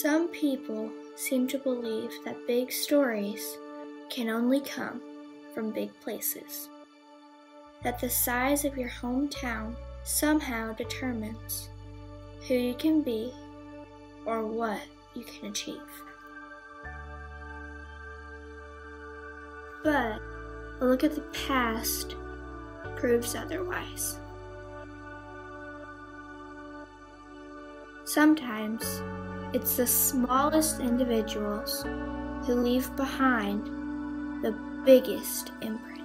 Some people seem to believe that big stories can only come from big places, that the size of your hometown somehow determines who you can be or what you can achieve. But a look at the past proves otherwise. Sometimes it's the smallest individuals who leave behind the biggest imprint.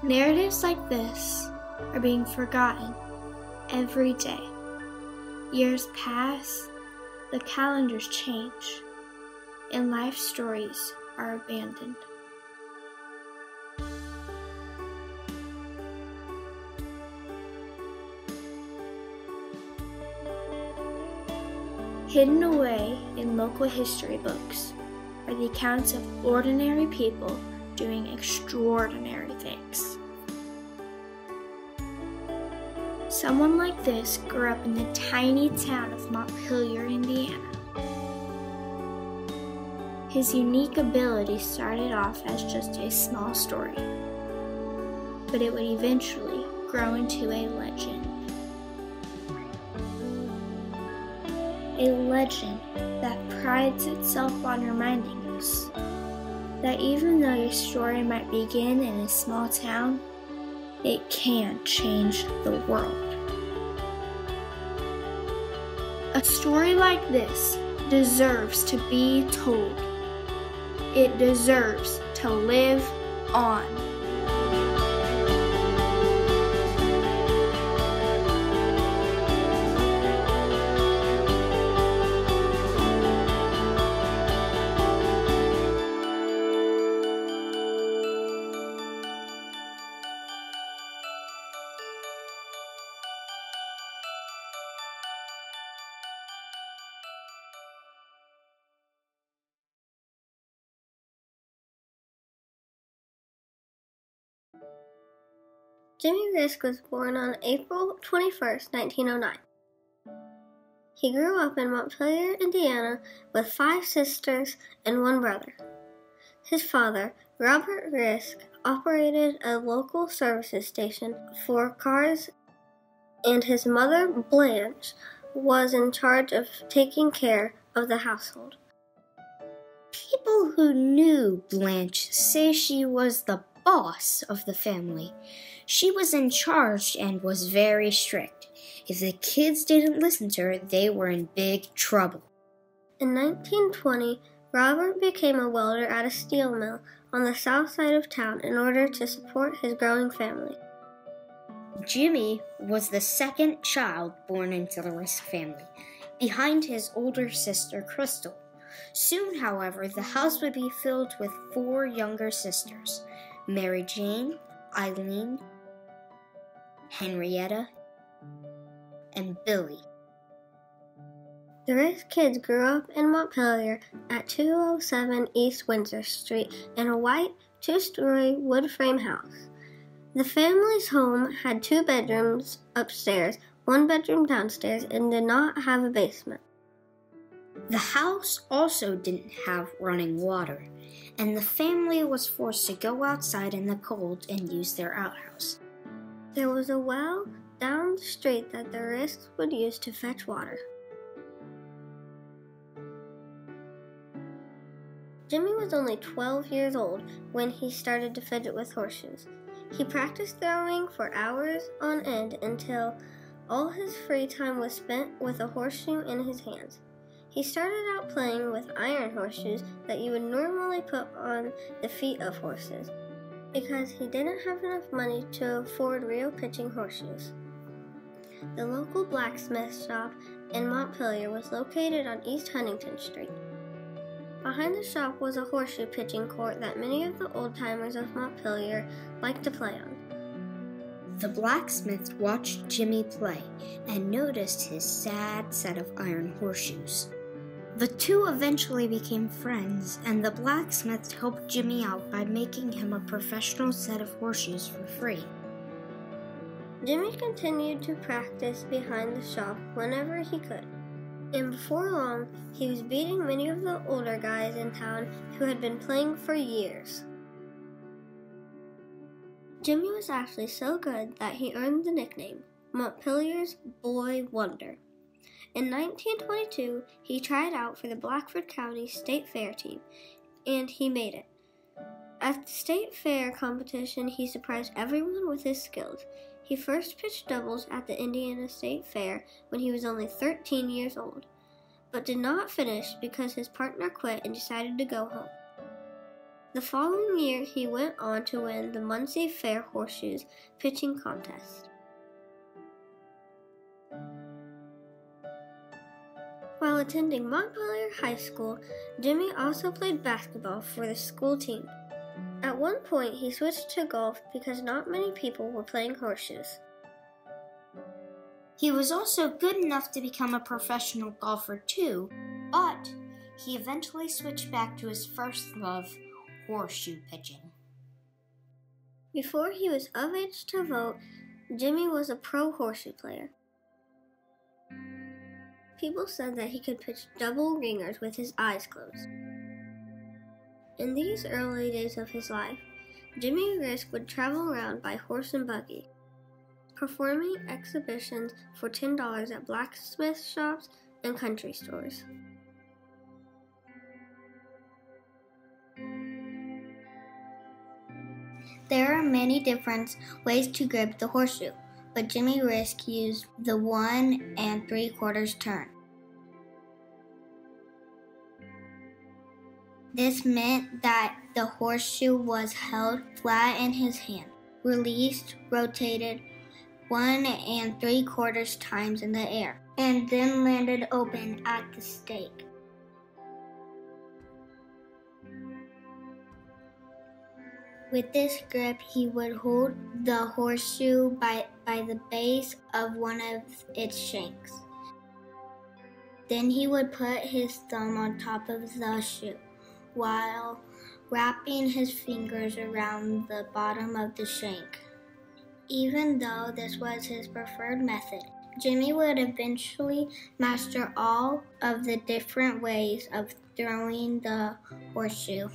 Narratives like this are being forgotten every day. Years pass, the calendars change, and life stories are abandoned. Hidden away in local history books are the accounts of ordinary people doing extraordinary things. Someone like this grew up in the tiny town of Montpelier, Indiana. His unique ability started off as just a small story, but it would eventually grow into a legend. A legend that prides itself on reminding us that even though your story might begin in a small town, it can change the world. A story like this deserves to be told. It deserves to live on. Jimmy Risk was born on April 21st, 1909. He grew up in Montpelier, Indiana, with 5 sisters and 1 brother. His father, Robert Risk, operated a local services station for cars, and his mother, Blanche, was in charge of taking care of the household. People who knew Blanche say she was the boss of the family. She was in charge and was very strict. If the kids didn't listen to her, they were in big trouble. In 1920, Robert became a welder at a steel mill on the south side of town in order to support his growing family. Jimmy was the second child born into the Risk family, behind his older sister, Crystal. Soon, however, the house would be filled with 4 younger sisters, Mary Jane, Eileen, Henrietta, and Billy. The Risk kids grew up in Montpelier at 207 East Windsor Street in a white 2-story wood frame house. The family's home had 2 bedrooms upstairs, 1 bedroom downstairs, and did not have a basement. The house also didn't have running water, and the family was forced to go outside in the cold and use their outhouse. There was a well down the street that the Risks would use to fetch water. Jimmy was only 12 years old when he started to fidget with horseshoes. He practiced throwing for hours on end until all his free time was spent with a horseshoe in his hands. He started out playing with iron horseshoes that you would normally put on the feet of horses, because he didn't have enough money to afford real pitching horseshoes. The local blacksmith shop in Montpelier was located on East Huntington Street. Behind the shop was a horseshoe pitching court that many of the old-timers of Montpelier liked to play on. The blacksmith watched Jimmy play and noticed his sad set of iron horseshoes. The two eventually became friends, and the blacksmith helped Jimmy out by making him a professional set of horseshoes for free. Jimmy continued to practice behind the shop whenever he could, and before long, he was beating many of the older guys in town who had been playing for years. Jimmy was actually so good that he earned the nickname Montpelier's Boy Wonder. In 1922, he tried out for the Blackford County State Fair team, and he made it. At the State Fair competition, he surprised everyone with his skills. He first pitched doubles at the Indiana State Fair when he was only 13 years old, but did not finish because his partner quit and decided to go home. The following year, he went on to win the Muncie Fair Horseshoes pitching contest. While attending Montpelier High School, Jimmy also played basketball for the school team. At one point, he switched to golf because not many people were playing horseshoes. He was also good enough to become a professional golfer too, but he eventually switched back to his first love, horseshoe pitching. Before he was of age to vote, Jimmy was a pro horseshoe player. People said that he could pitch double ringers with his eyes closed. In these early days of his life, Jimmy Risk would travel around by horse and buggy, performing exhibitions for $10 at blacksmith shops and country stores. There are many different ways to grip the horseshoe, but Jimmy Risk used the 1 3/4 turn. This meant that the horseshoe was held flat in his hand, released, rotated 1 3/4 times in the air, and then landed open at the stake. With this grip, he would hold the horseshoe by the base of one of its shanks. Then he would put his thumb on top of the shoe, while wrapping his fingers around the bottom of the shank. Even though this was his preferred method, Jimmy would eventually master all of the different ways of throwing the horseshoe.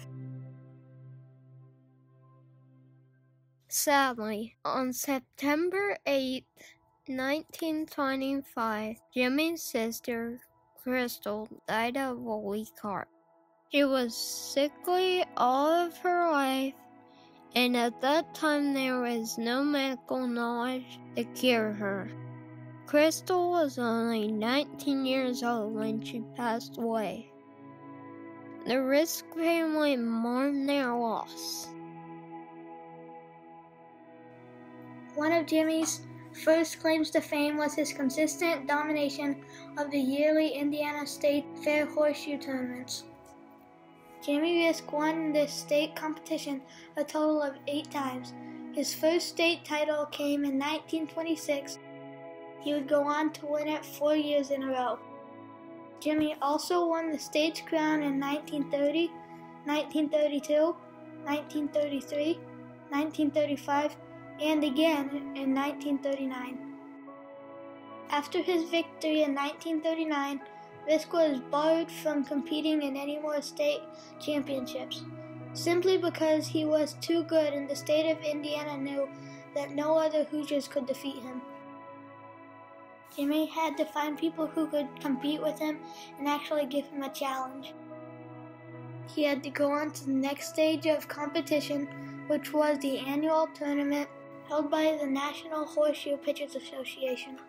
Sadly, on September 8, 1925, Jimmy's sister, Crystal, died of a weak heart. She was sickly all of her life, and at that time there was no medical knowledge to cure her. Crystal was only 19 years old when she passed away. The Risk family mourned their loss. One of Jimmy's first claims to fame was his consistent domination of the yearly Indiana State Fair horseshoe tournaments. Jimmy Risk won this state competition a total of 8 times. His first state title came in 1926. He would go on to win it 4 years in a row. Jimmy also won the state's crown in 1930, 1932, 1933, 1935, and again in 1939. After his victory in 1939, Risk was barred from competing in any more state championships, simply because he was too good and the state of Indiana knew that no other Hoosiers could defeat him. Jimmy had to find people who could compete with him and actually give him a challenge. He had to go on to the next stage of competition, which was the annual tournament held by the National Horseshoe Pitchers Association.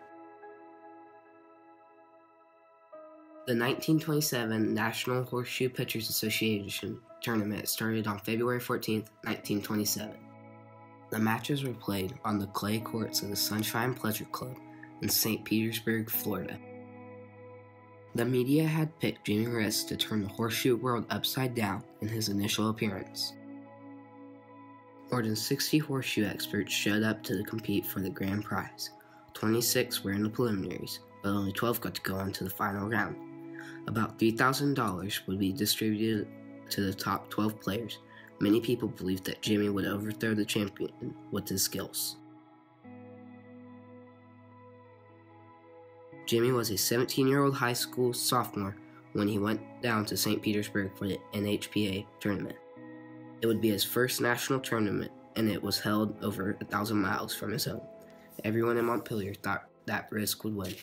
The 1927 National Horseshoe Pitchers Association tournament started on February 14, 1927. The matches were played on the clay courts of the Sunshine Pleasure Club in St. Petersburg, Florida. The media had picked Jimmy Risk to turn the horseshoe world upside down in his initial appearance. More than 60 horseshoe experts showed up to compete for the grand prize. 26 were in the preliminaries, but only 12 got to go on to the final round. About $3,000 would be distributed to the top 12 players. Many people believed that Jimmy would overthrow the champion with his skills. Jimmy was a 17-year-old high school sophomore when he went down to St. Petersburg for the NHPA tournament. It would be his first national tournament, and it was held over 1,000 miles from his home. Everyone in Montpelier thought that Risk would win.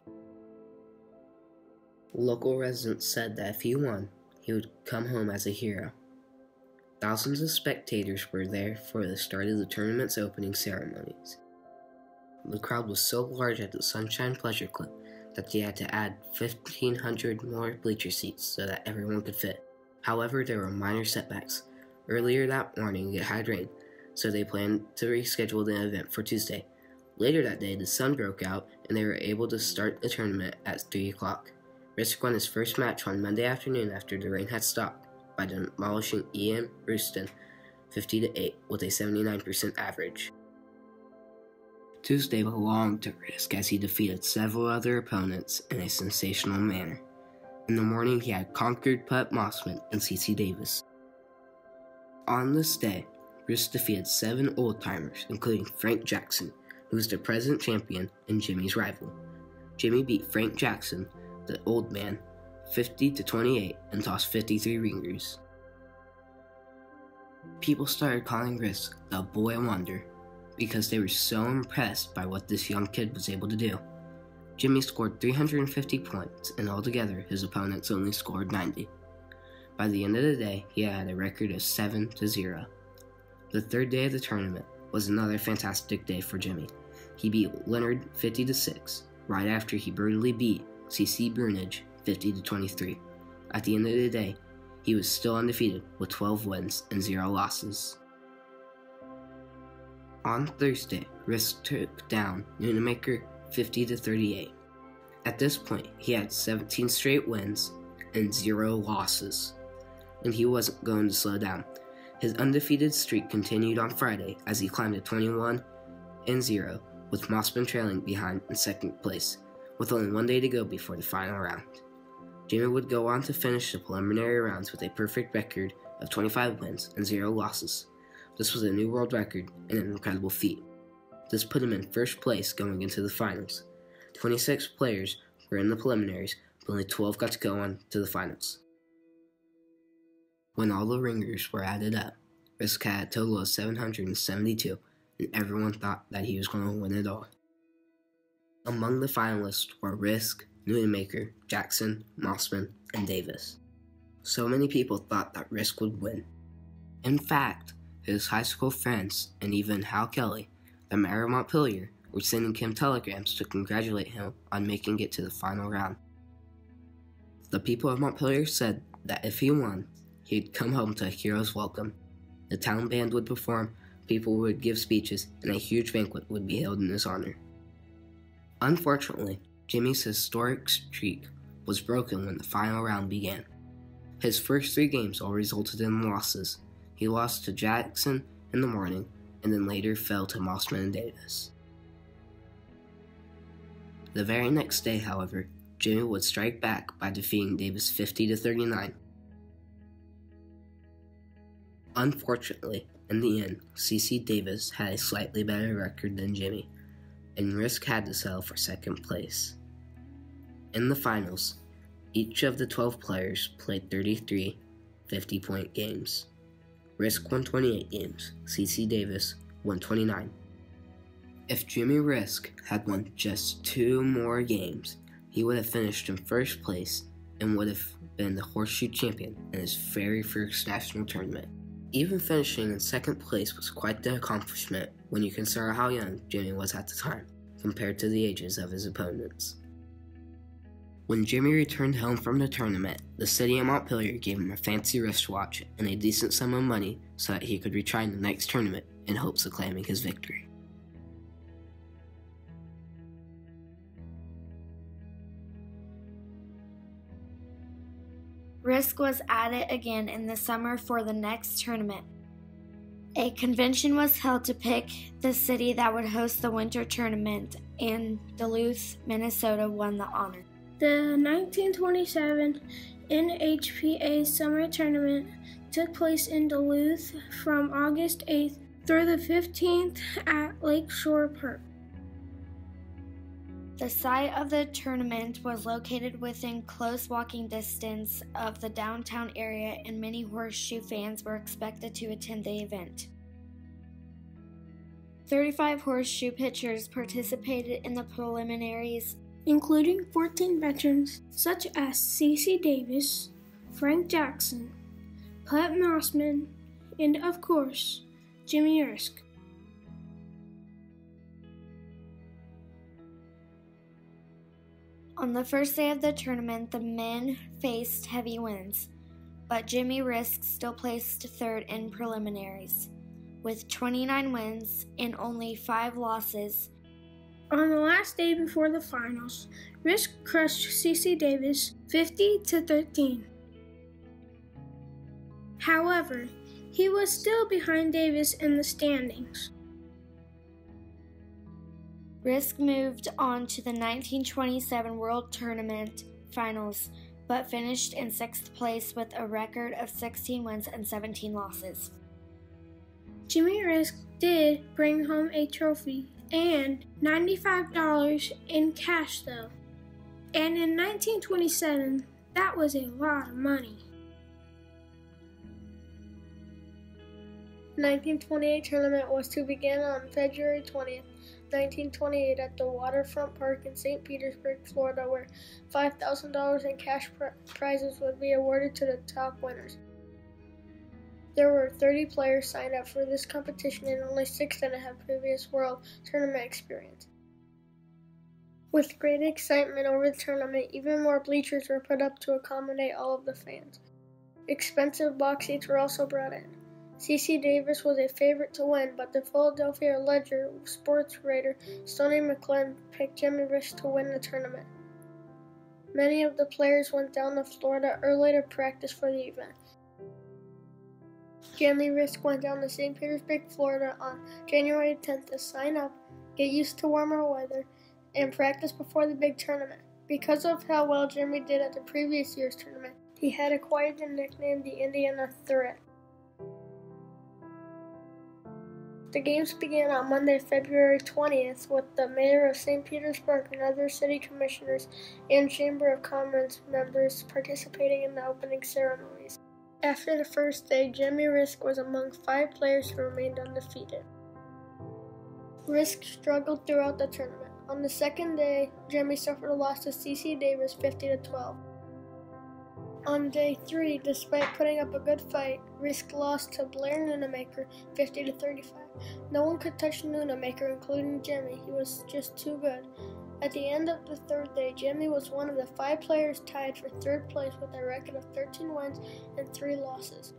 Local residents said that if he won, he would come home as a hero. Thousands of spectators were there for the start of the tournament's opening ceremonies. The crowd was so large at the Sunshine Pleasure Club that they had to add 1,500 more bleacher seats so that everyone could fit. However, there were minor setbacks. Earlier that morning, it had rained, so they planned to reschedule the event for Tuesday. Later that day, the sun broke out, and they were able to start the tournament at 3 o'clock. Risk won his first match on Monday afternoon after the rain had stopped by demolishing Ian Rouston 50-8 with a 79% average. Tuesday belonged to Risk as he defeated several other opponents in a sensational manner. In the morning, he had conquered Putt Mossman and C.C. Davis. On this day, Risk defeated 7 old-timers, including Frank Jackson, who was the present champion and Jimmy's rival. Jimmy beat Frank Jackson, the old man, 50-28 and tossed 53 ringers. People started calling Risk the Boy Wonder because they were so impressed by what this young kid was able to do. Jimmy scored 350 points, and altogether his opponents only scored 90. By the end of the day, he had a record of 7-0. The third day of the tournament was another fantastic day for Jimmy. He beat Leonard 50-6, right after he brutally beat C.C. Brunage 50-23. At the end of the day, he was still undefeated with 12 wins and 0 losses. On Thursday, Risk took down Nunemaker 50-38. At this point, he had 17 straight wins and 0 losses, and he wasn't going to slow down. His undefeated streak continued on Friday as he climbed to 21-0, with Mossman trailing behind in second place, with only 1 day to go before the final round. Jimmy would go on to finish the preliminary rounds with a perfect record of 25 wins and 0 losses. This was a new world record and an incredible feat. This put him in first place going into the finals. 26 players were in the preliminaries, but only 12 got to go on to the finals. When all the ringers were added up, Risk had a total of 772, and everyone thought that he was going to win it all. Among the finalists were Risk, Nunemaker, Jackson, Mossman, and Davis. So many people thought that Risk would win. In fact, his high school friends, and even Hal Kelly, the mayor of Montpelier, were sending him telegrams to congratulate him on making it to the final round. The people of Montpelier said that if he won, he'd come home to a hero's welcome. The town band would perform, people would give speeches, and a huge banquet would be held in his honor. Unfortunately, Jimmy's historic streak was broken when the final round began. His first 3 games all resulted in losses. He lost to Jackson in the morning, and then later fell to Mossman and Davis. The very next day, however, Jimmy would strike back by defeating Davis 50-39. Unfortunately, in the end, C.C. Davis had a slightly better record than Jimmy, and Risk had to settle for second place. In the finals, each of the 12 players played 33 50-point games. Risk won 28 games, C.C. Davis won 29. If Jimmy Risk had won just 2 more games, he would have finished in first place and would have been the horseshoe champion in his very first national tournament. Even finishing in second place was quite the accomplishment when you consider how young Jimmy was at the time, compared to the ages of his opponents. When Jimmy returned home from the tournament, the city of Montpelier gave him a fancy wristwatch and a decent sum of money so that he could retry in the next tournament in hopes of claiming his victory. Risk was at it again in the summer for the next tournament. A convention was held to pick the city that would host the winter tournament, and Duluth, Minnesota won the honor. The 1927 NHPA Summer Tournament took place in Duluth from August 8th through the 15th at Lakeshore Park. The site of the tournament was located within close walking distance of the downtown area, and many horseshoe fans were expected to attend the event. 35 horseshoe pitchers participated in the preliminaries, including 14 veterans such as C.C. Davis, Frank Jackson, Put Mossman, and of course, Jimmy Risk. On the first day of the tournament, the men faced heavy winds, but Jimmy Risk still placed third in preliminaries, with 29 wins and only 5 losses. On the last day before the finals, Risk crushed C.C. Davis 50-13. However, he was still behind Davis in the standings. Risk moved on to the 1927 World Tournament Finals, but finished in 6th place with a record of 16 wins and 17 losses. Jimmy Risk did bring home a trophy and $95 in cash though. And in 1927, that was a lot of money. 1928 tournament was to begin on February 20th, 1928 at the Waterfront Park in St. Petersburg, Florida, where $5,000 in cash prizes would be awarded to the top winners. There were 30 players signed up for this competition and only 6 that had previous World Tournament experience. With great excitement over the tournament, even more bleachers were put up to accommodate all of the fans. Expensive box seats were also brought in. C.C. Davis was a favorite to win, but the Philadelphia Ledger sports writer Stoney McClellan picked Jimmy Risk to win the tournament. Many of the players went down to Florida early to practice for the event. Jimmy Risk went down to St. Petersburg, Florida on January 10th to sign up, get used to warmer weather, and practice before the big tournament. Because of how well Jimmy did at the previous year's tournament, he had acquired the nickname the Indiana Threat. The games began on Monday, February 20th, with the mayor of St. Petersburg and other city commissioners and Chamber of Commerce members participating in the opening ceremonies. After the first day, Jimmy Risk was among 5 players who remained undefeated. Risk struggled throughout the tournament. On the second day, Jimmy suffered a loss to C.C. Davis 50-12. On day 3, despite putting up a good fight, Risk lost to Blair Nunemaker 50-35. No one could touch Nunemaker, including Jimmy. He was just too good. At the end of the third day, Jimmy was one of the 5 players tied for third place with a record of 13 wins and 3 losses.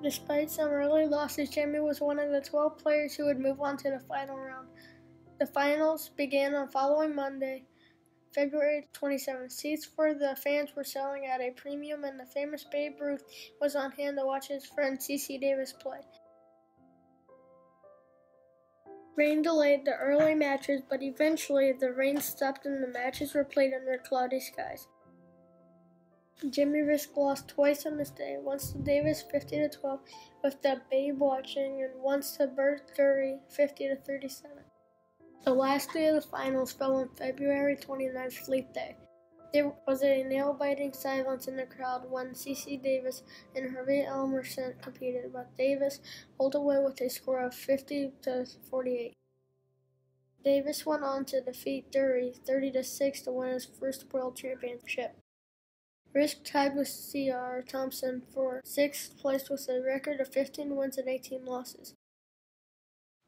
Despite some early losses, Jimmy was one of the 12 players who would move on to the final round. The finals began on following Monday, February 27th. Seats for the fans were selling at a premium, and the famous Babe Ruth was on hand to watch his friend C.C. Davis play. Rain delayed the early matches, but eventually the rain stopped and the matches were played under cloudy skies. Jimmy Risk lost twice on this day, once to Davis 50-12 with the Babe watching, and once to Bert Dury 50-37. The last day of the finals fell on February 29th, Fleet Day. There was a nail-biting silence in the crowd when C.C. Davis and Harvey Elmerson competed, but Davis pulled away with a score of 50-48. Davis went on to defeat Dury 30-6 to win his first world championship. Risk tied with C.R. Thompson for 6th place with a record of 15 wins and 18 losses.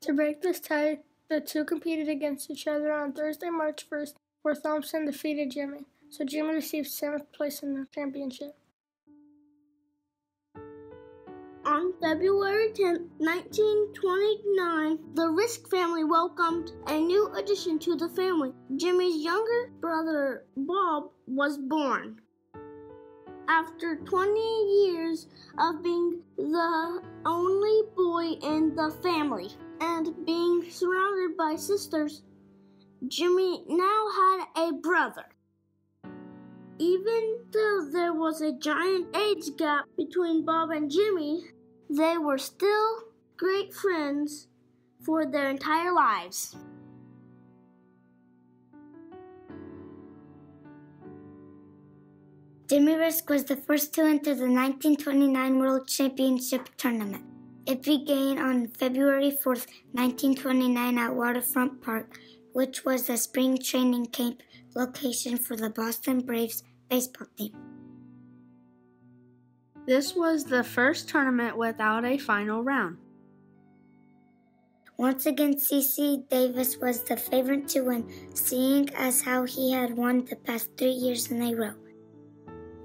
To break this tie, the two competed against each other on Thursday, March 1st, where Thompson defeated Jimmy, so Jimmy received 7th place in the championship. On February 10, 1929, the Risk family welcomed a new addition to the family. Jimmy's younger brother, Bob, was born. After 20 years of being the only boy in the family and being surrounded by sisters, Jimmy now had a brother. Even though there was a giant age gap between Bob and Jimmy, they were still great friends for their entire lives. Jimmy Risk was the first to enter the 1929 World Championship Tournament. It began on February 4th, 1929 at Waterfront Park, which was the spring training camp location for the Boston Braves baseball team. This was the first tournament without a final round. Once again, C.C. Davis was the favorite to win, seeing as how he had won the past 3 years in a row.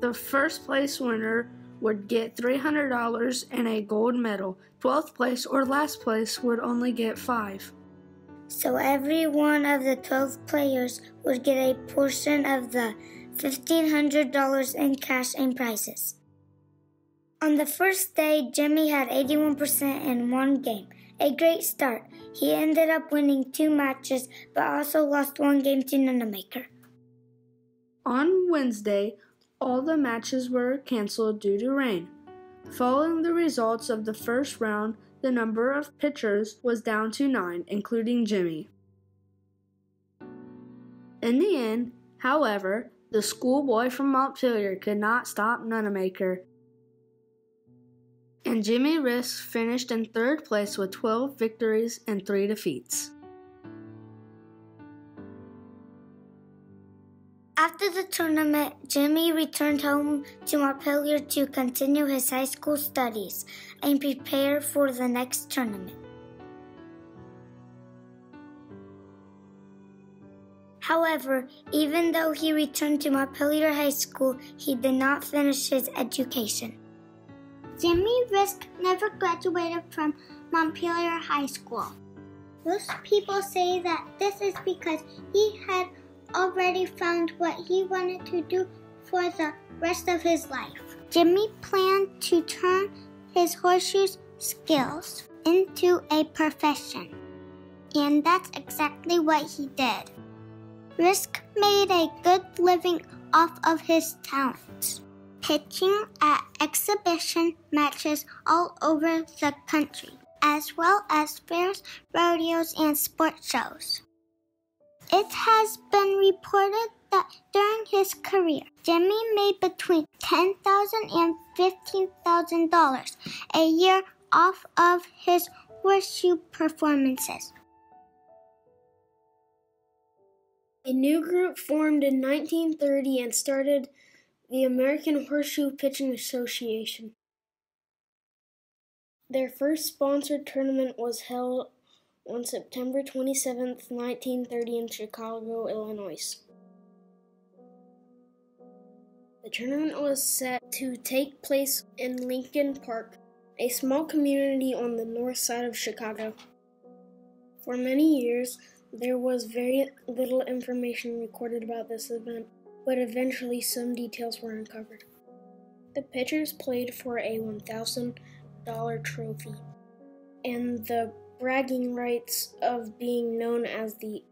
The first place winner would get $300 and a gold medal. 12th place or last place would only get $5. So every one of the 12 players would get a portion of the $1,500 in cash and prizes. On the first day, Jimmy had 81% in one game. A great start. He ended up winning 2 matches, but also lost 1 game to Nunamaker. On Wednesday, all the matches were canceled due to rain. Following the results of the first round, the number of pitchers was down to 9, including Jimmy. In the end, however, the schoolboy from Montpelier could not stop Nunamaker, and Jimmy Risk finished in 3rd place with 12 victories and 3 defeats. After the tournament, Jimmy returned home to Montpelier to continue his high school studies and prepare for the next tournament. However, even though he returned to Montpelier High School, he did not finish his education. Jimmy Risk never graduated from Montpelier High School. Most people say that this is because he had already found what he wanted to do for the rest of his life. Jimmy planned to turn his horseshoe skills into a profession, and that's exactly what he did. Risk made a good living off of his talents, pitching at exhibition matches all over the country, as well as fairs, rodeos, and sports shows. It has been reported that during his career, Jimmy made between $10,000 and $15,000 a year off of his horseshoe performances. A new group formed in 1930 and started the American Horseshoe Pitching Association. Their first sponsored tournament was held on September 27, 1930 in Chicago, Illinois. The tournament was set to take place in Lincoln Park, a small community on the north side of Chicago. For many years, there was very little information recorded about this event, but eventually some details were uncovered. The pitchers played for a $1,000 trophy and the bragging rights of being known as the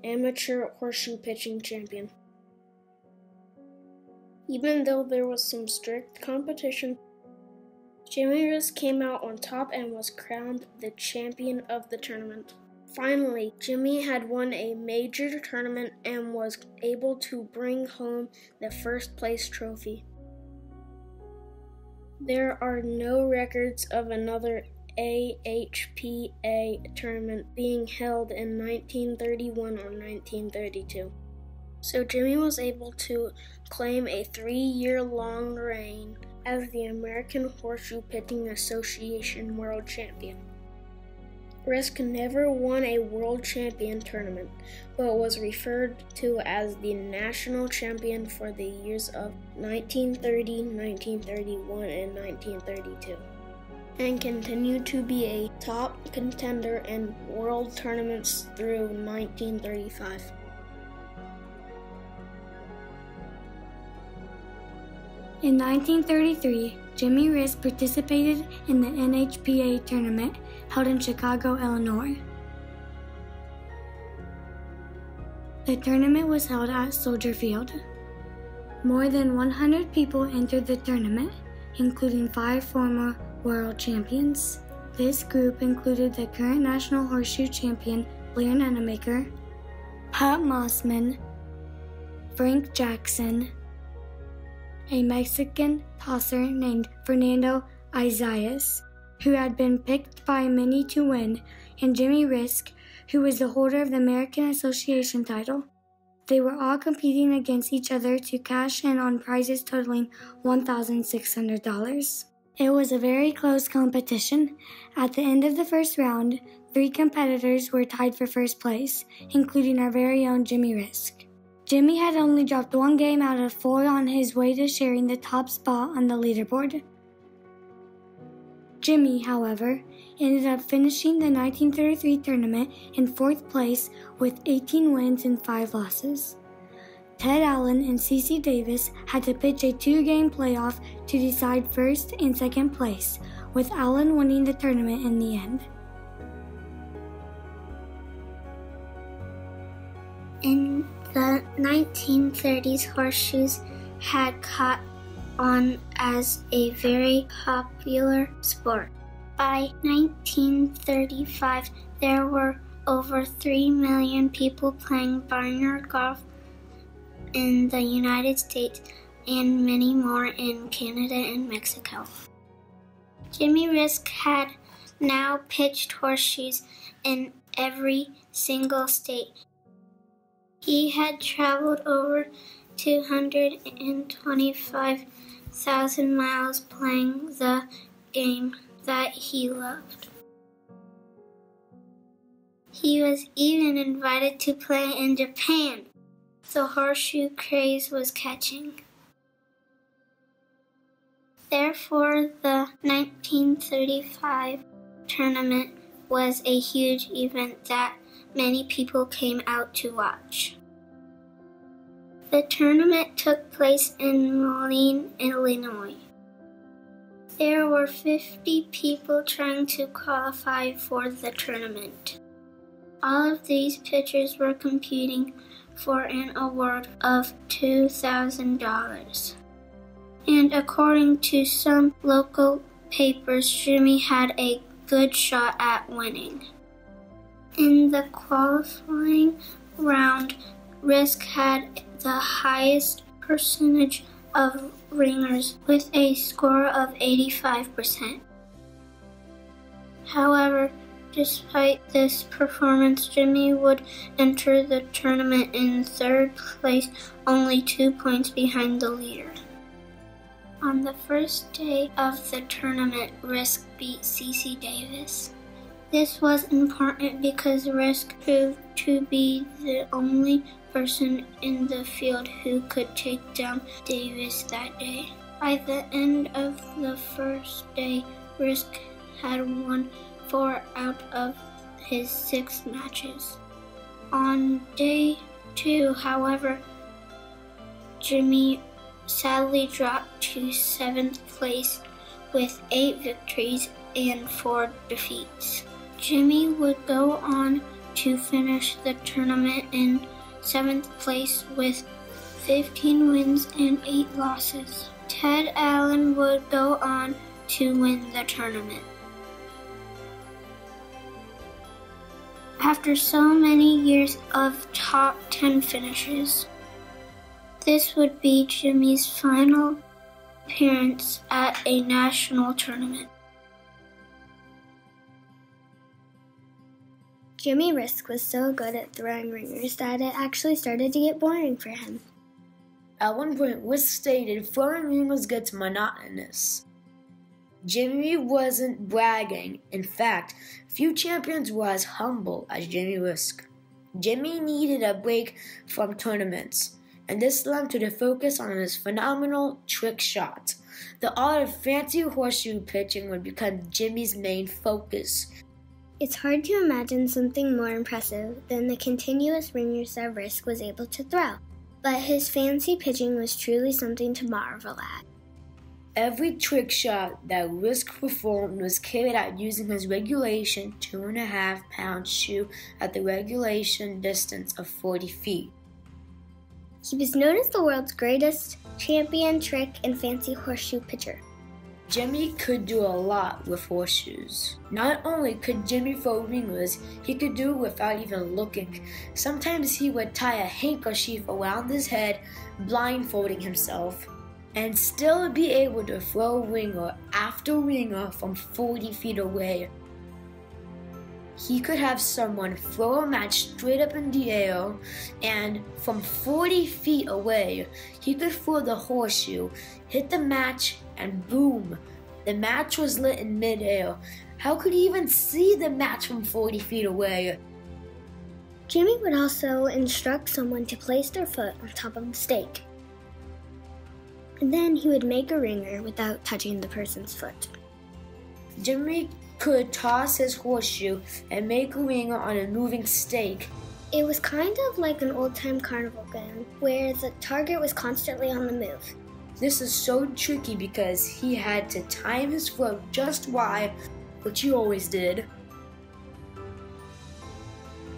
amateur horseshoe pitching champion. Even though there was some strict competition, Jimmy Risk came out on top and was crowned the champion of the tournament. Finally, Jimmy had won a major tournament and was able to bring home the first place trophy. There are no records of another AHPA tournament being held in 1931 or 1932. So Jimmy was able to claim a 3-year-long reign as the American Horseshoe Pitching Association World Champion. Risk never won a World Champion tournament, but was referred to as the national champion for the years of 1930, 1931, and 1932, and continued to be a top contender in world tournaments through 1935. In 1933, Jimmy Risk participated in the NHPA tournament held in Chicago, Illinois. The tournament was held at Soldier Field. More than 100 people entered the tournament, including 5 former world champions. This group included the current national horseshoe champion Blair Nunamaker, Pat Mossman, Frank Jackson, a Mexican tosser named Fernando Isaias, who had been picked by many to win, and Jimmy Risk, who was the holder of the American Association title. They were all competing against each other to cash in on prizes totaling $1,600. It was a very close competition. At the end of the first round, 3 competitors were tied for first place, including our very own Jimmy Risk. Jimmy had only dropped 1 game out of 4 on his way to sharing the top spot on the leaderboard. Jimmy, however, ended up finishing the 1933 tournament in 4th place with 18 wins and 5 losses. Ted Allen and CeCe Davis had to pitch a 2-game playoff to decide 1st and 2nd place, with Allen winning the tournament in the end. In the 1930s, horseshoes had caught on as a very popular sport. By 1935, there were over 3 million people playing barnyard golf in the United States and many more in Canada and Mexico. Jimmy Risk had now pitched horseshoes in every single state. He had traveled over 225,000 miles playing the game that he loved. He was even invited to play in Japan. The horseshoe craze was catching. Therefore, the 1935 tournament was a huge event that many people came out to watch. The tournament took place in Montpelier, Illinois. There were 50 people trying to qualify for the tournament. All of these pitchers were competing for an award of $2,000. And according to some local papers, Jimmy had a good shot at winning. In the qualifying round, Risk had the highest percentage of ringers with a score of 85%. However, despite this performance, Jimmy would enter the tournament in 3rd place, only 2 points behind the leader. On the first day of the tournament, Risk beat CeCe Davis. This was important because Risk proved to be the only person in the field who could take down Davis that day. By the end of the first day, Risk had won 4 out of his 6 matches. On day 2, however, Jimmy sadly dropped to 7th place with 8 victories and 4 defeats. Jimmy would go on to finish the tournament in 7th place with 15 wins and 8 losses. Ted Allen would go on to win the tournament. After so many years of top 10 finishes, this would be Jimmy's final appearance at a national tournament. Jimmy Risk was so good at throwing ringers that it actually started to get boring for him. At one point, Risk stated throwing ringers gets monotonous. Jimmy wasn't bragging. In fact, few champions were as humble as Jimmy Risk. Jimmy needed a break from tournaments, and this led him to focus on his phenomenal trick shot. The art of fancy horseshoe pitching would become Jimmy's main focus. It's hard to imagine something more impressive than the continuous ringers that Risk was able to throw, but his fancy pitching was truly something to marvel at. Every trick shot that Risk performed was carried out using his regulation 2.5-pound shoe at the regulation distance of 40 feet. He was known as the world's greatest champion trick and fancy horseshoe pitcher. Jimmy could do a lot with horseshoes. Not only could Jimmy throw ringers, he could do it without even looking. Sometimes he would tie a handkerchief around his head, blindfolding himself. and still be able to throw ringer after ringer from 40 feet away. He could have someone throw a match straight up in the air, and from 40 feet away, he could throw the horseshoe, hit the match, and boom, the match was lit in midair. How could he even see the match from 40 feet away? Jimmy would also instruct someone to place their foot on top of the stake. And then he would make a ringer without touching the person's foot. Jimmy could toss his horseshoe and make a ringer on a moving stake. It was kind of like an old-time carnival game, where the target was constantly on the move. This is so tricky because he had to time his foot just right, which he always did.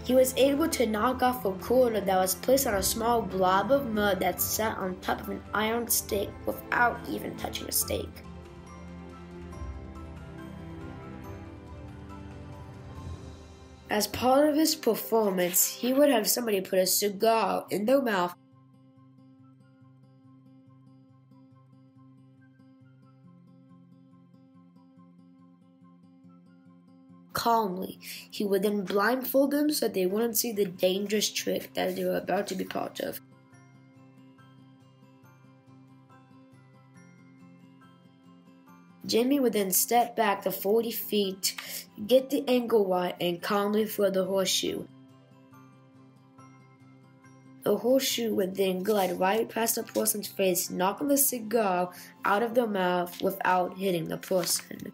He was able to knock off a quarter that was placed on a small blob of mud that sat on top of an iron stake without even touching a stake. As part of his performance, he would have somebody put a cigar in their mouth. Calmly, he would then blindfold them so they wouldn't see the dangerous trick that they were about to be part of. Jimmy would then step back to 40 feet, get the angle right, and calmly throw the horseshoe. The horseshoe would then glide right past the person's face, knocking the cigar out of their mouth without hitting the person.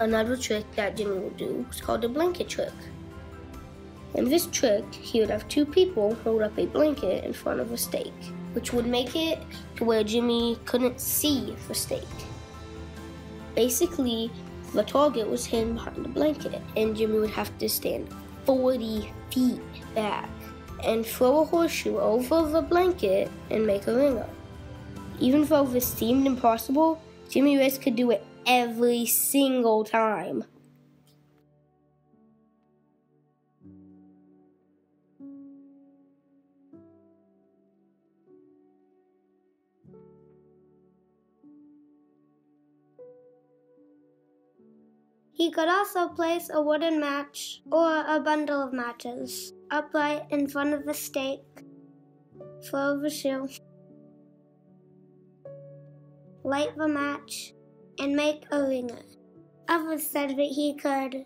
Another trick that Jimmy would do was called the blanket trick. In this trick, he would have two people hold up a blanket in front of a stake, which would make it to where Jimmy couldn't see the stake. Basically, the target was hidden behind the blanket, and Jimmy would have to stand 40 feet back and throw a horseshoe over the blanket and make a ringer. Even though this seemed impossible, Jimmy Risk could do it every single time. He could also place a wooden match or a bundle of matches upright in front of the stake, throw the shoe, light the match, and make a ringer. Others said that he could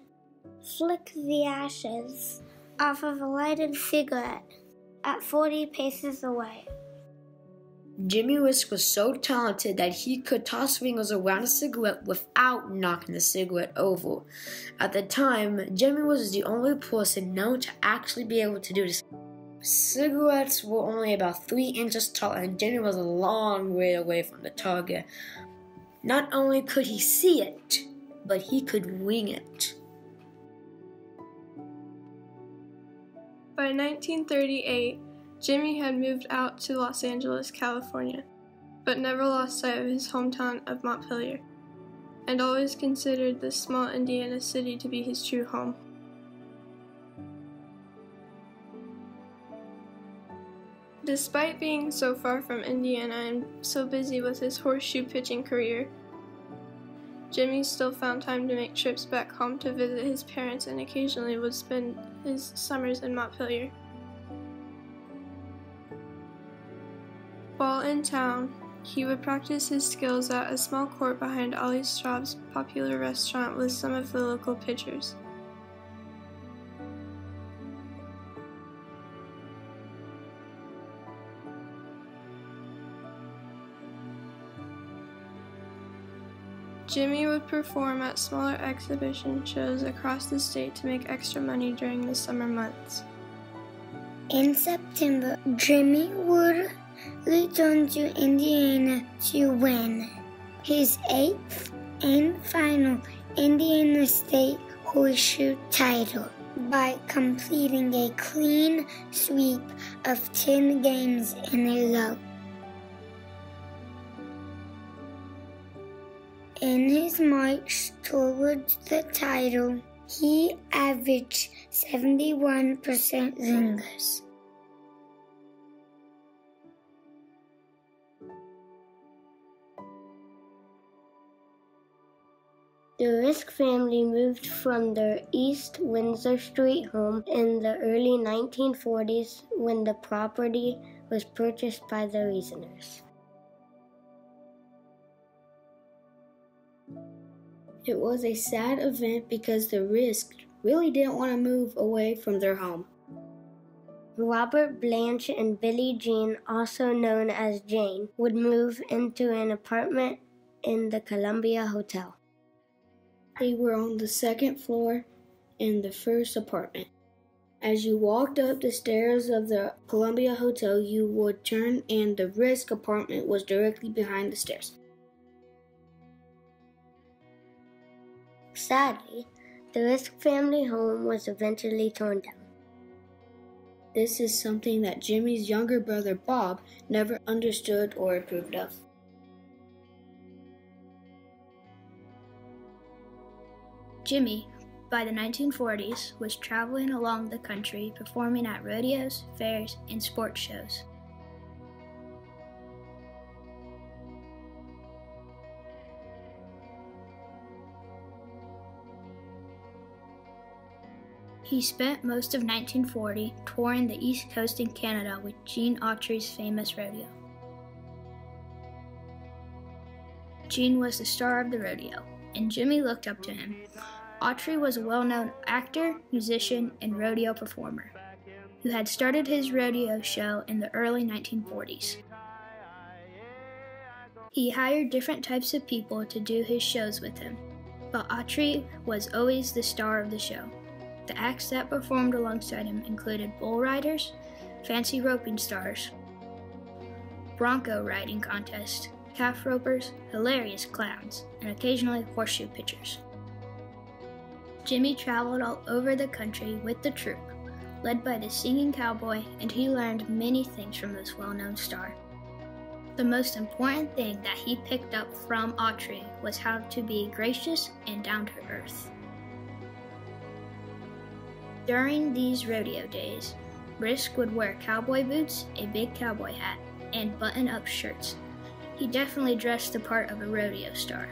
flick the ashes off of a lighted cigarette at 40 paces away. Jimmy Risk was so talented that he could toss ringers around a cigarette without knocking the cigarette over. At the time, Jimmy was the only person known to actually be able to do this. Cigarettes were only about 3 inches tall, and Jimmy was a long way away from the target. Not only could he see it, but he could wing it. By 1938, Jimmy had moved out to Los Angeles, California, but never lost sight of his hometown of Montpelier, and always considered this small Indiana city to be his true home. Despite being so far from Indiana and so busy with his horseshoe pitching career, Jimmy still found time to make trips back home to visit his parents and occasionally would spend his summers in Montpelier. While in town, he would practice his skills at a small court behind Ollie Straub's popular restaurant with some of the local pitchers. Jimmy would perform at smaller exhibition shows across the state to make extra money during the summer months. In September, Jimmy would return to Indiana to win his 8th and final Indiana State Horseshoe title by completing a clean sweep of 10 games in a row. In his march towards the title, he averaged 71% ringers. The Risk family moved from their East Windsor Street home in the early 1940s when the property was purchased by the Reasoners. It was a sad event because the Risks really didn't want to move away from their home. Robert Blanche and Billie Jean, also known as Jane, would move into an apartment in the Columbia Hotel. They were on the second floor in the first apartment. As you walked up the stairs of the Columbia Hotel, you would turn and the Risk apartment was directly behind the stairs. Sadly, the Risk family home was eventually torn down. This is something that Jimmy's younger brother Bob never understood or approved of. Jimmy, by the 1940s, was traveling along the country performing at rodeos, fairs, and sports shows. He spent most of 1940 touring the East Coast in Canada with Gene Autry's famous rodeo. Gene was the star of the rodeo, and Jimmy looked up to him. Autry was a well-known actor, musician, and rodeo performer who had started his rodeo show in the early 1940s. He hired different types of people to do his shows with him, but Autry was always the star of the show. The acts that performed alongside him included bull riders, fancy roping stars, bronco riding contests, calf ropers, hilarious clowns, and occasionally horseshoe pitchers. Jimmy traveled all over the country with the troupe, led by the singing cowboy, and he learned many things from this well-known star. The most important thing that he picked up from Autry was how to be gracious and down to earth. During these rodeo days, Risk would wear cowboy boots, a big cowboy hat, and button-up shirts. He definitely dressed the part of a rodeo star.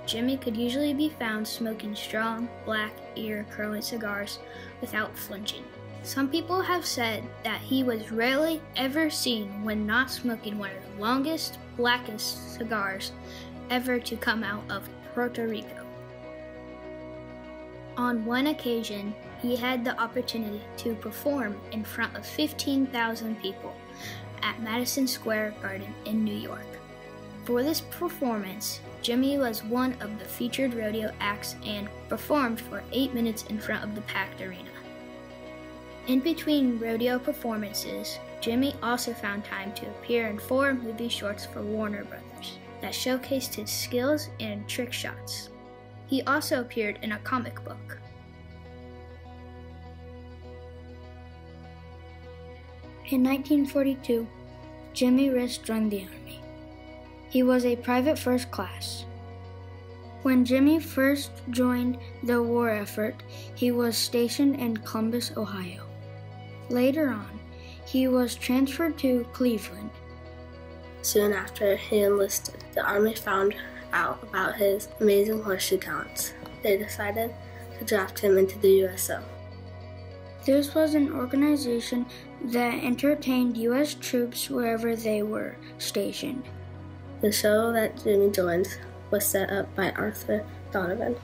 Jimmy could usually be found smoking strong, black, ear-curling cigars without flinching. Some people have said that he was rarely ever seen when not smoking one of the longest, blackest cigars ever to come out of Puerto Rico. On one occasion, he had the opportunity to perform in front of 15,000 people at Madison Square Garden in New York. For this performance, Jimmy was one of the featured rodeo acts and performed for 8 minutes in front of the packed arena. In between rodeo performances, Jimmy also found time to appear in 4 movie shorts for Warner Brothers that showcased his skills and trick shots. He also appeared in a comic book. In 1942, Jimmy Risk joined the Army. He was a private first class. When Jimmy first joined the war effort, he was stationed in Columbus, Ohio. Later on, he was transferred to Cleveland. Soon after he enlisted, the Army found out about his amazing horseshoe talents. They decided to draft him into the USO. This was an organization that entertained U.S. troops wherever they were stationed. The show that Jimmy joined was set up by Arthur Donovan.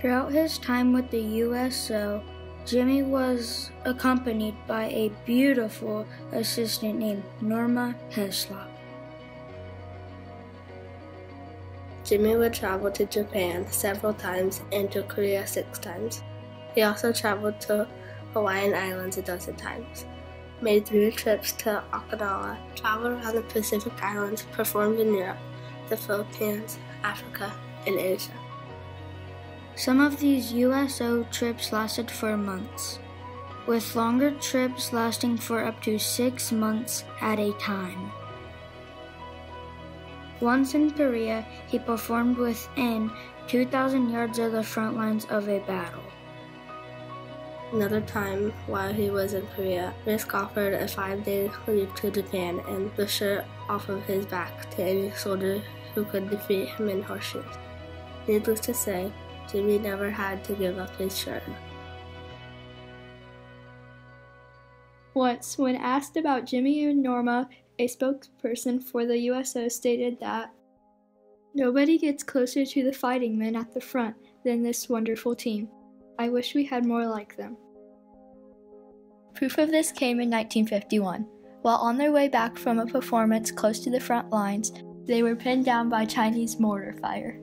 Throughout his time with the USO, Jimmy was accompanied by a beautiful assistant named Norma Heslop. Jimmy would travel to Japan several times and to Korea 6 times. He also traveled to Hawaiian Islands a dozen times, made 3 trips to Okinawa, traveled around the Pacific Islands, performed in Europe, the Philippines, Africa, and Asia. Some of these USO trips lasted for months, with longer trips lasting for up to 6 months at a time. Once in Korea, he performed within 2,000 yards of the front lines of a battle. Another time, while he was in Korea, Risk offered a 5-day leave to Japan and was sure off of his back to any soldier who could defeat him in horseshoes. Needless to say, Jimmy never had to give up his shirt. Once, when asked about Jimmy and Norma, a spokesperson for the USO stated that nobody gets closer to the fighting men at the front than this wonderful team. I wish we had more like them. Proof of this came in 1951. While on their way back from a performance close to the front lines, they were pinned down by Chinese mortar fire.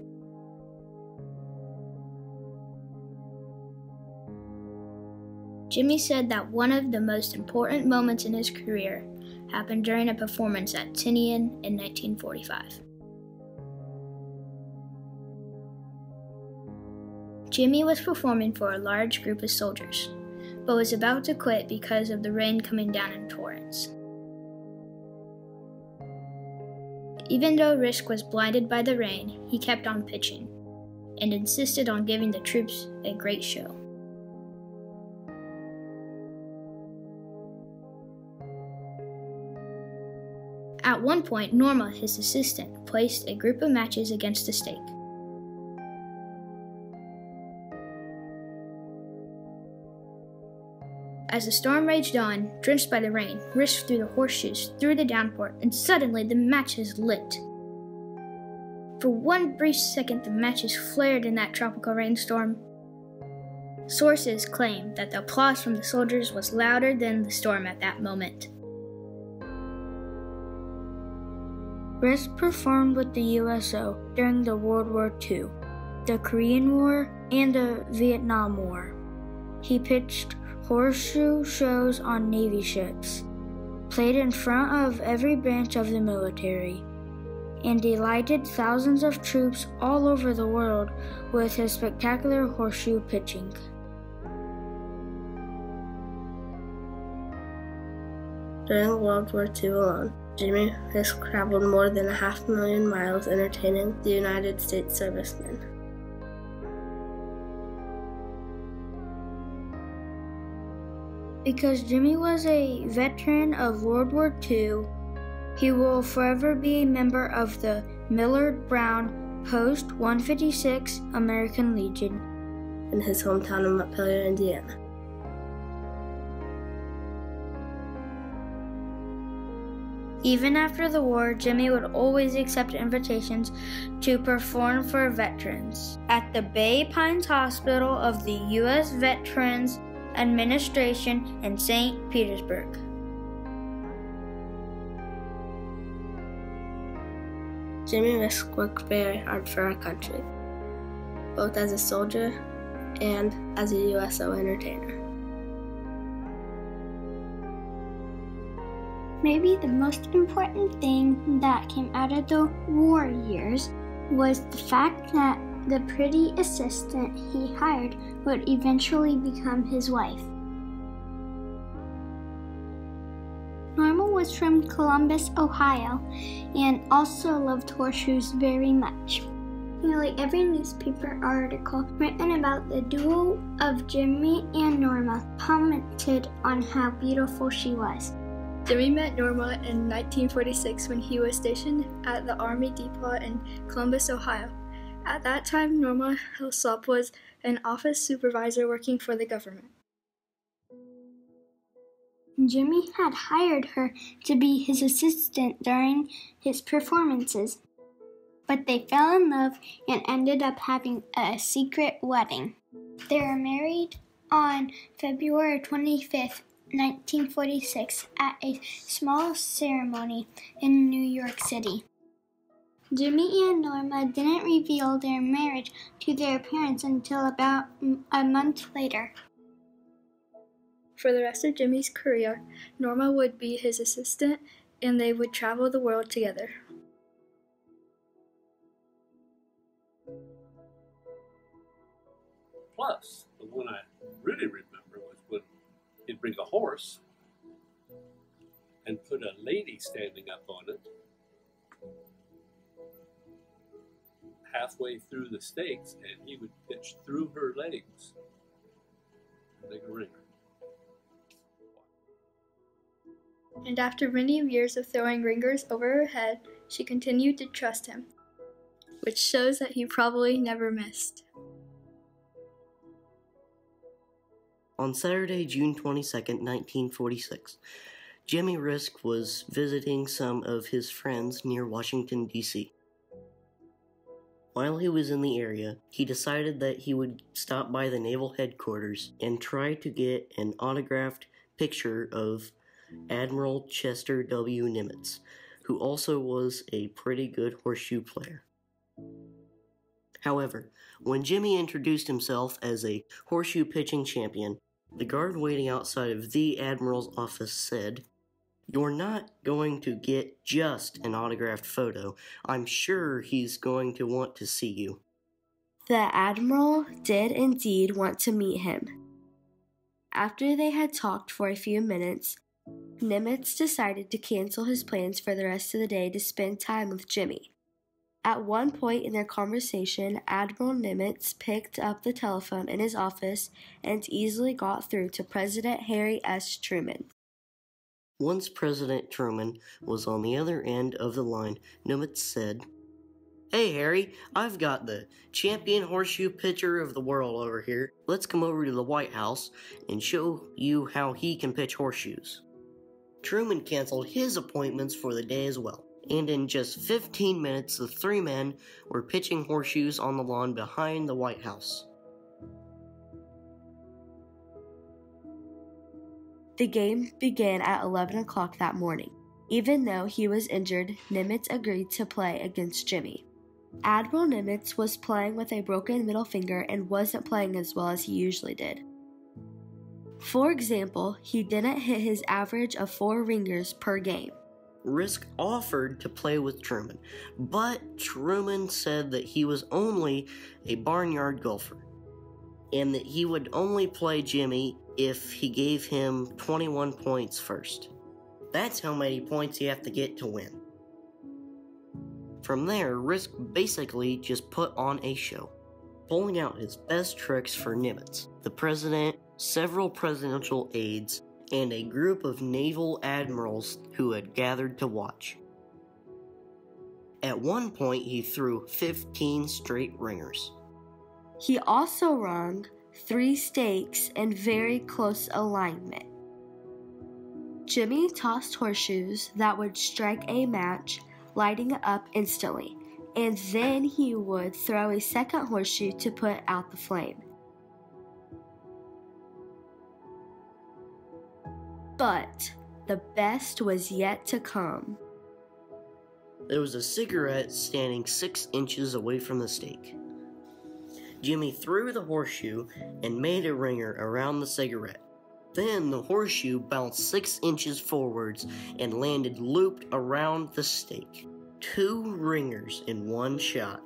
Jimmy said that one of the most important moments in his career happened during a performance at Tinian in 1945. Jimmy was performing for a large group of soldiers, but was about to quit because of the rain coming down in torrents. Even though Risk was blinded by the rain, he kept on pitching and insisted on giving the troops a great show. At one point, Norma, his assistant, placed a group of matches against a stake. As the storm raged on, drenched by the rain, Risk threw the horseshoes through the downpour, and suddenly the matches lit. For one brief second, the matches flared in that tropical rainstorm. Sources claim that the applause from the soldiers was louder than the storm at that moment. Risk performed with the USO during the World War II, the Korean War, and the Vietnam War. He pitched horseshoe shows on Navy ships, played in front of every branch of the military, and delighted thousands of troops all over the world with his spectacular horseshoe pitching. During World War II alone, Jimmy Risk traveled more than 500,000 miles entertaining the United States servicemen. Because Jimmy was a veteran of World War II, he will forever be a member of the Millard Brown Post 156 American Legion in his hometown of Montpelier, Indiana. Even after the war, Jimmy would always accept invitations to perform for veterans at the Bay Pines Hospital of the U.S. Veterans Administration in St. Petersburg. Jimmy Risk worked very hard for our country, both as a soldier and as a USO entertainer. Maybe the most important thing that came out of the war years was the fact that the pretty assistant he hired would eventually become his wife. Norma was from Columbus, Ohio, and also loved horseshoes very much. Nearly every newspaper article written about the duo of Jimmy and Norma commented on how beautiful she was. Jimmy met Norma in 1946 when he was stationed at the Army Depot in Columbus, Ohio. At that time, Norma Hillsop was an office supervisor working for the government. Jimmy had hired her to be his assistant during his performances, but they fell in love and ended up having a secret wedding. They were married on February 25th, 1946 at a small ceremony in New York City. Jimmy and Norma didn't reveal their marriage to their parents until about a month later. For the rest of Jimmy's career, Norma would be his assistant and they would travel the world together. Plus, the one I really remember was when he'd bring a horse and put a lady standing up on it halfway through the stakes, and he would pitch through her legs and make a ringer. And after many years of throwing ringers over her head, she continued to trust him, which shows that he probably never missed. On Saturday, June 22nd, 1946, Jimmy Risk was visiting some of his friends near Washington, D.C. While he was in the area, he decided that he would stop by the naval headquarters and try to get an autographed picture of Admiral Chester W. Nimitz, who also was a pretty good horseshoe player. However, when Jimmy introduced himself as a horseshoe pitching champion, the guard waiting outside of the Admiral's office said, "You're not going to get just an autographed photo. I'm sure he's going to want to see you." The Admiral did indeed want to meet him. After they had talked for a few minutes, Nimitz decided to cancel his plans for the rest of the day to spend time with Jimmy. At one point in their conversation, Admiral Nimitz picked up the telephone in his office and easily got through to President Harry S. Truman. Once President Truman was on the other end of the line, Nimitz said, "Hey Harry, I've got the champion horseshoe pitcher of the world over here. Let's come over to the White House and show you how he can pitch horseshoes." Truman canceled his appointments for the day as well, and in just 15 minutes the three men were pitching horseshoes on the lawn behind the White House. The game began at 11 o'clock that morning. Even though he was injured, Nimitz agreed to play against Jimmy. Admiral Nimitz was playing with a broken middle finger and wasn't playing as well as he usually did. For example, he didn't hit his average of 4 ringers per game. Risk offered to play with Truman, but Truman said that he was only a barnyard golfer, and that he would only play Jimmy if he gave him 21 points first. That's how many points you have to get to win. From there, Risk basically just put on a show, pulling out his best tricks for Nimitz, the president, several presidential aides, and a group of naval admirals who had gathered to watch. At one point, he threw 15 straight ringers. He also rung 3 stakes in very close alignment. Jimmy tossed horseshoes that would strike a match, lighting it up instantly, and then he would throw a second horseshoe to put out the flame. But the best was yet to come. There was a cigarette standing 6 inches away from the stake. Jimmy threw the horseshoe and made a ringer around the cigarette. Then the horseshoe bounced 6 inches forwards and landed looped around the stake. 2 ringers in one shot.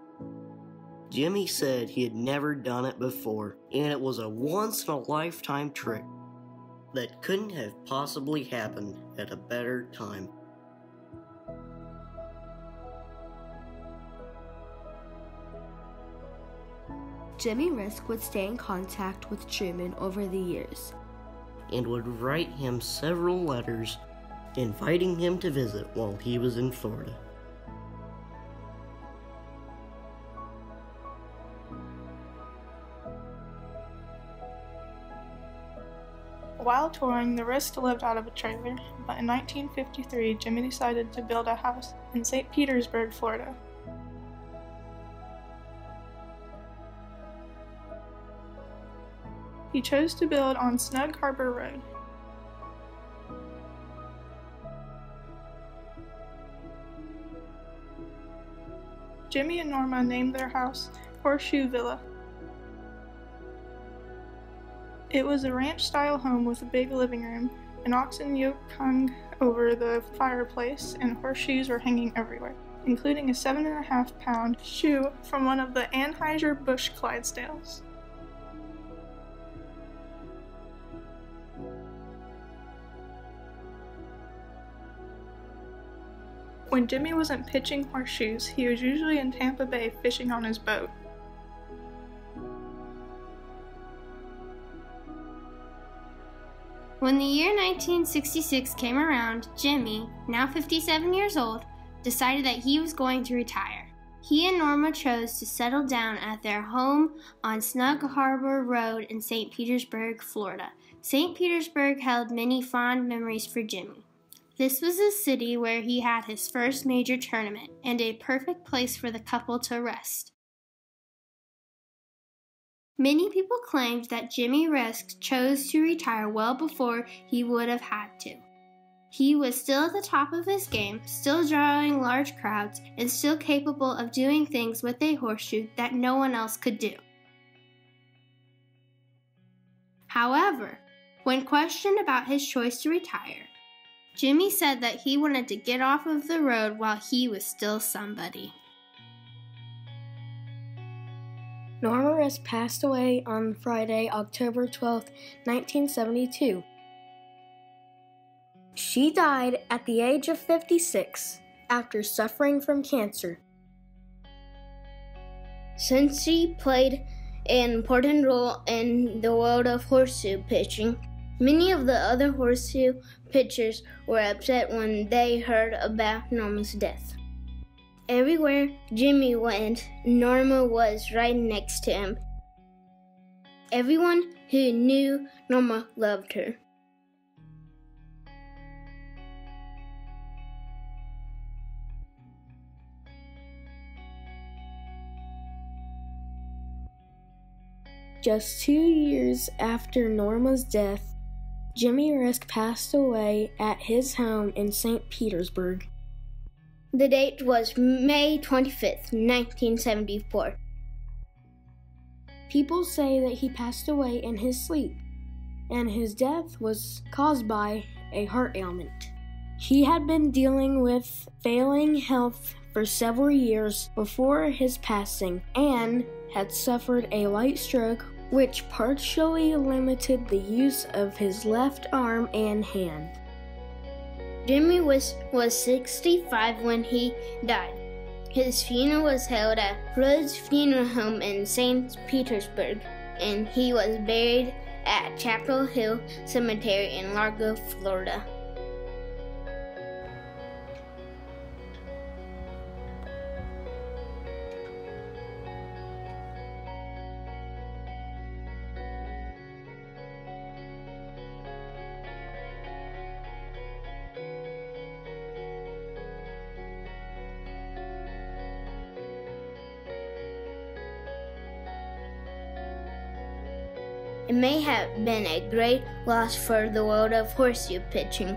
Jimmy said he had never done it before, and it was a once-in-a-lifetime trick that couldn't have possibly happened at a better time. Jimmy Risk would stay in contact with Truman over the years, and would write him several letters inviting him to visit while he was in Florida. While touring, the Risk lived out of a trailer, but in 1953, Jimmy decided to build a house in St. Petersburg, Florida. He chose to build on Snug Harbor Road. Jimmy and Norma named their house Horseshoe Villa. It was a ranch-style home with a big living room, an oxen yoke hung over the fireplace, and horseshoes were hanging everywhere, including a 7.5-pound shoe from one of the Anheuser-Busch Clydesdales. When Jimmy wasn't pitching horseshoes, he was usually in Tampa Bay fishing on his boat. When the year 1966 came around, Jimmy, now 57 years old, decided that he was going to retire. He and Norma chose to settle down at their home on Snug Harbor Road in St. Petersburg, Florida. St. Petersburg held many fond memories for Jimmy. This was a city where he had his first major tournament and a perfect place for the couple to rest. Many people claimed that Jimmy Risk chose to retire well before he would have had to. He was still at the top of his game, still drawing large crowds, and still capable of doing things with a horseshoe that no one else could do. However, when questioned about his choice to retire, Jimmy said that he wanted to get off of the road while he was still somebody. Norma Risk passed away on Friday, October 12, 1972. She died at the age of 56 after suffering from cancer. Since she played an important role in the world of horseshoe pitching, many of the other horseshoe pitchers were upset when they heard about Norma's death. Everywhere Jimmy went, Norma was right next to him. Everyone who knew Norma loved her. Just 2 years after Norma's death, Jimmy Risk passed away at his home in St. Petersburg. The date was May 25th, 1974. People say that he passed away in his sleep, and his death was caused by a heart ailment. He had been dealing with failing health for several years before his passing and had suffered a light stroke which partially limited the use of his left arm and hand. Jimmy was 65 when he died. His funeral was held at Rhodes Funeral Home in St. Petersburg, and he was buried at Chapel Hill Cemetery in Largo, Florida. It may have been a great loss for the world of horseshoe pitching,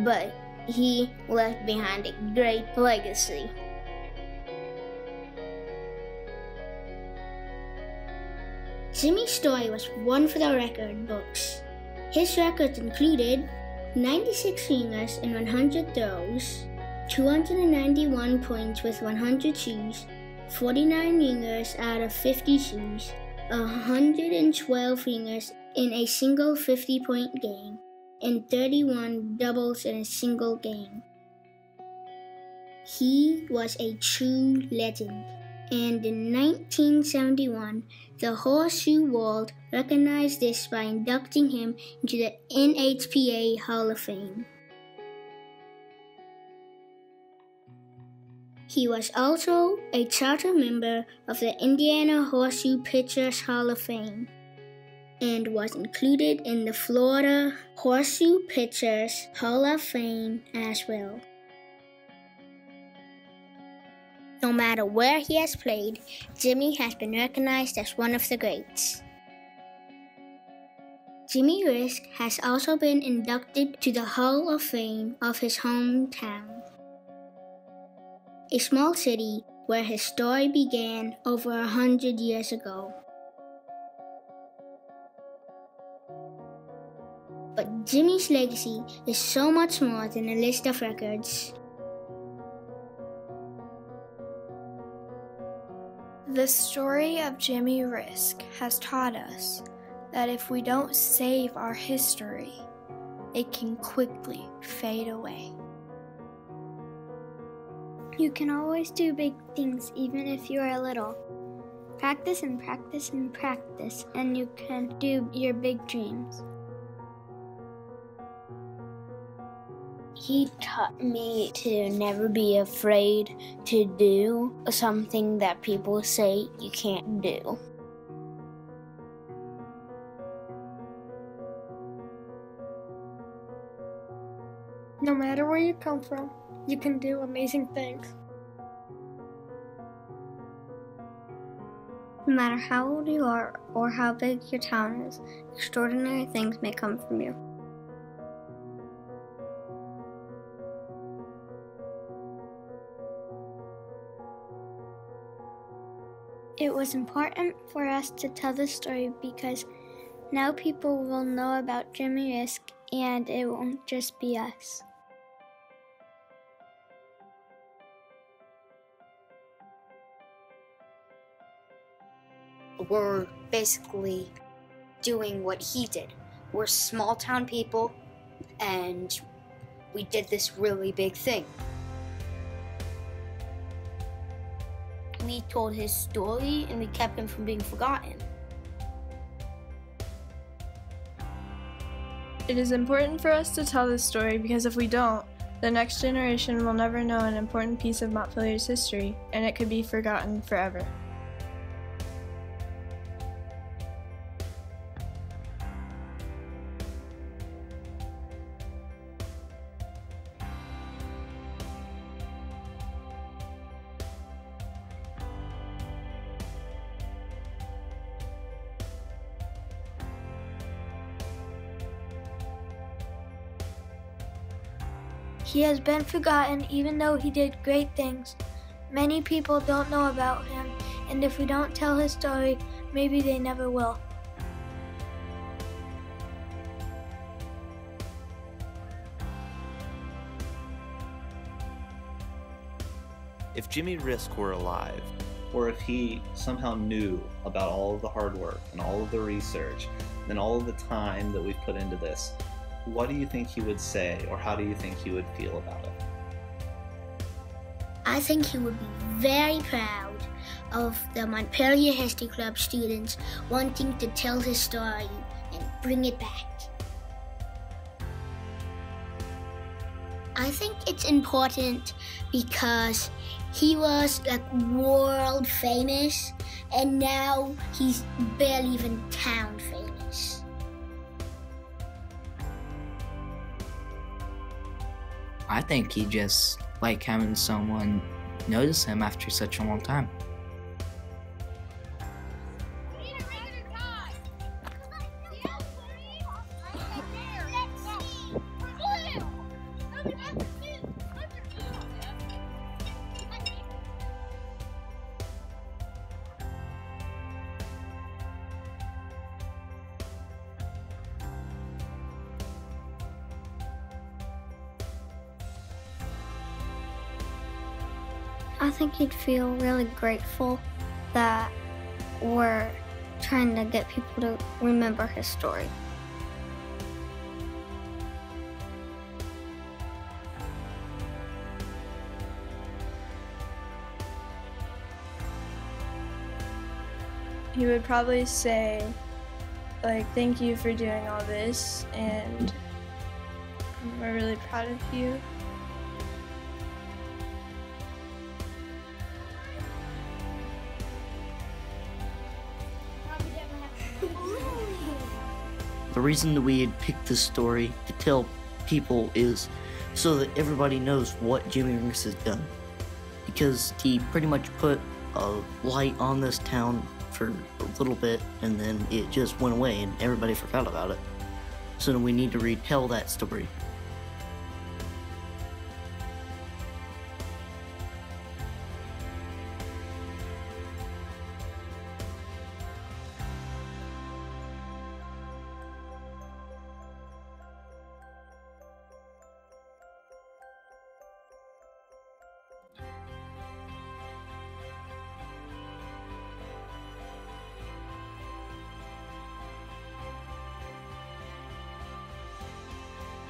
but he left behind a great legacy. Jimmy's story was one for the record books. His records included 96 fingers in 100 throws, 291 points with 100 shoes, 49 fingers out of 50 shoes, 112 fingers in a single 50-point game, and 31 doubles in a single game. He was a true legend, and in 1971, the horseshoe world recognized this by inducting him into the NHPA Hall of Fame. He was also a charter member of the Indiana Horseshoe Pitchers Hall of Fame and was included in the Florida Horseshoe Pitchers Hall of Fame as well. No matter where he has played, Jimmy has been recognized as one of the greats. Jimmy Risk has also been inducted to the Hall of Fame of his hometown, a small city where his story began over 100 years ago. But Jimmy's legacy is so much more than a list of records. The story of Jimmy Risk has taught us that if we don't save our history, it can quickly fade away. You can always do big things even if you are little. Practice and practice and practice, and you can do your big dreams. He taught me to never be afraid to do something that people say you can't do. No matter where you come from, you can do amazing things. No matter how old you are or how big your town is, extraordinary things may come from you. It was important for us to tell this story because now people will know about Jimmy Risk and it won't just be us. We're basically doing what he did. We're small town people, and we did this really big thing. We told his story and we kept him from being forgotten. It is important for us to tell this story because if we don't, the next generation will never know an important piece of Montpelier's history, and it could be forgotten forever. He has been forgotten even though he did great things. Many people don't know about him, and if we don't tell his story, maybe they never will. If Jimmy Risk were alive, or if he somehow knew about all of the hard work and all of the research and all of the time that we've put into this, what do you think he would say, or how do you think he would feel about it? I think he would be very proud of the Montpelier History Club students wanting to tell his story and bring it back. I think it's important because he was like world famous and now he's barely even town famous. I think he just like having someone notice him after such a long time. I think he'd feel really grateful that we're trying to get people to remember his story. He would probably say, like, thank you for doing all this, and we're really proud of you. The reason that we had picked this story to tell people is so that everybody knows what Jimmy Risk has done. Because he pretty much put a light on this town for a little bit and then it just went away and everybody forgot about it. So we need to retell that story.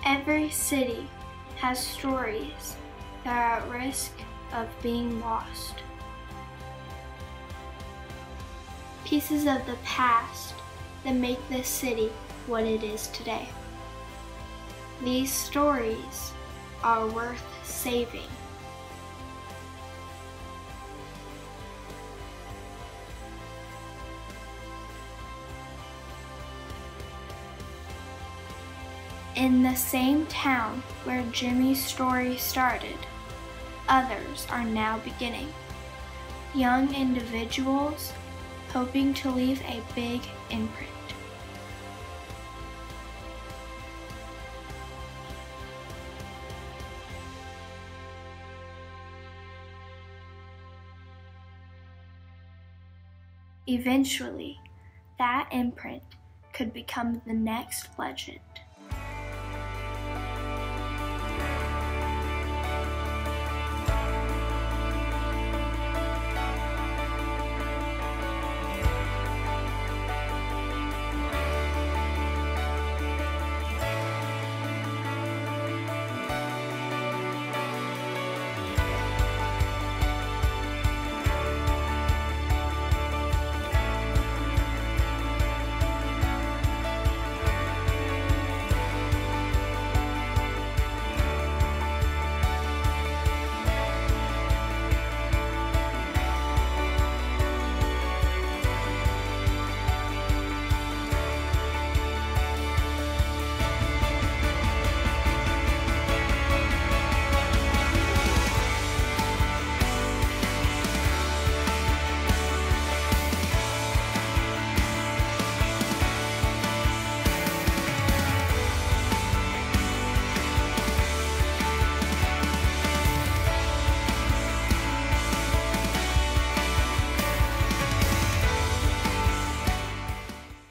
Every city has stories that are at risk of being lost. Pieces of the past that make this city what it is today. These stories are worth saving. In the same town where Jimmy's story started, others are now beginning. Young individuals hoping to leave a big imprint. Eventually, that imprint could become the next legend.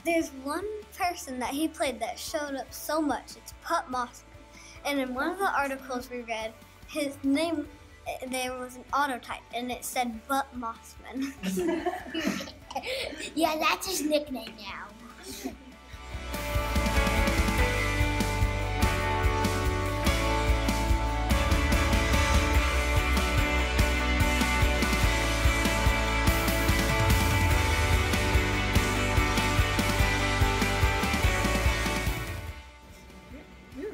There's one person that he played that showed up so much. It's Putt Mossman. And in one of the articles we read, his name, there was an autotype, and it said Butt Mossman. Yeah, that's his nickname now.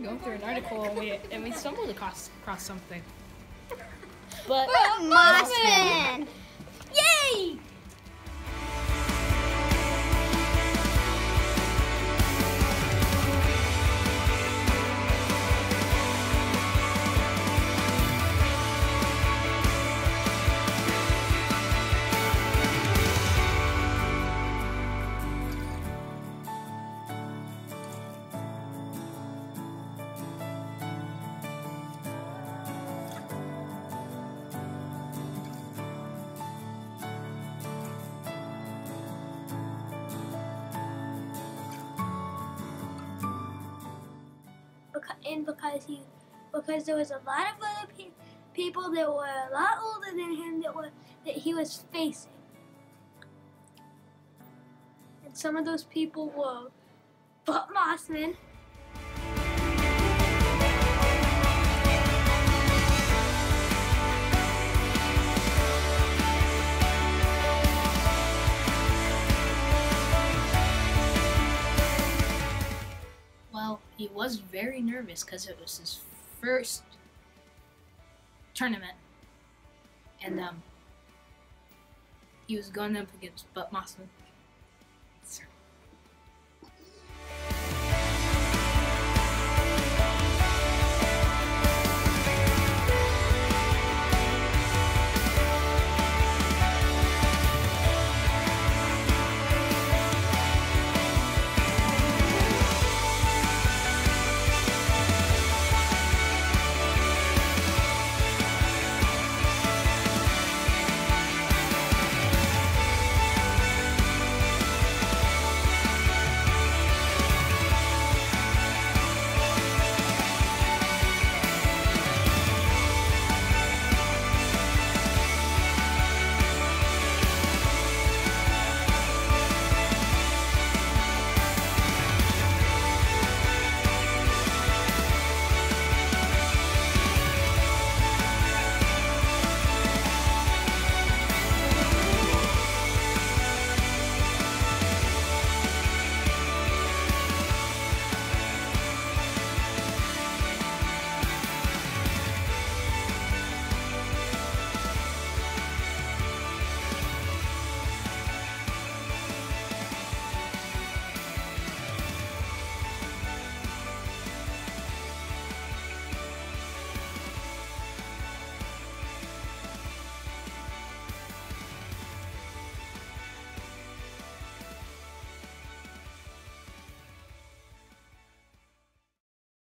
Going through an article and we stumbled across something. But Mossman! Yay! Because there was a lot of other people that were a lot older than him that he was facing, and some of those people were Butt Mossman, well, he was very nervous because it was his first tournament, and he was going up against Butt Mossman.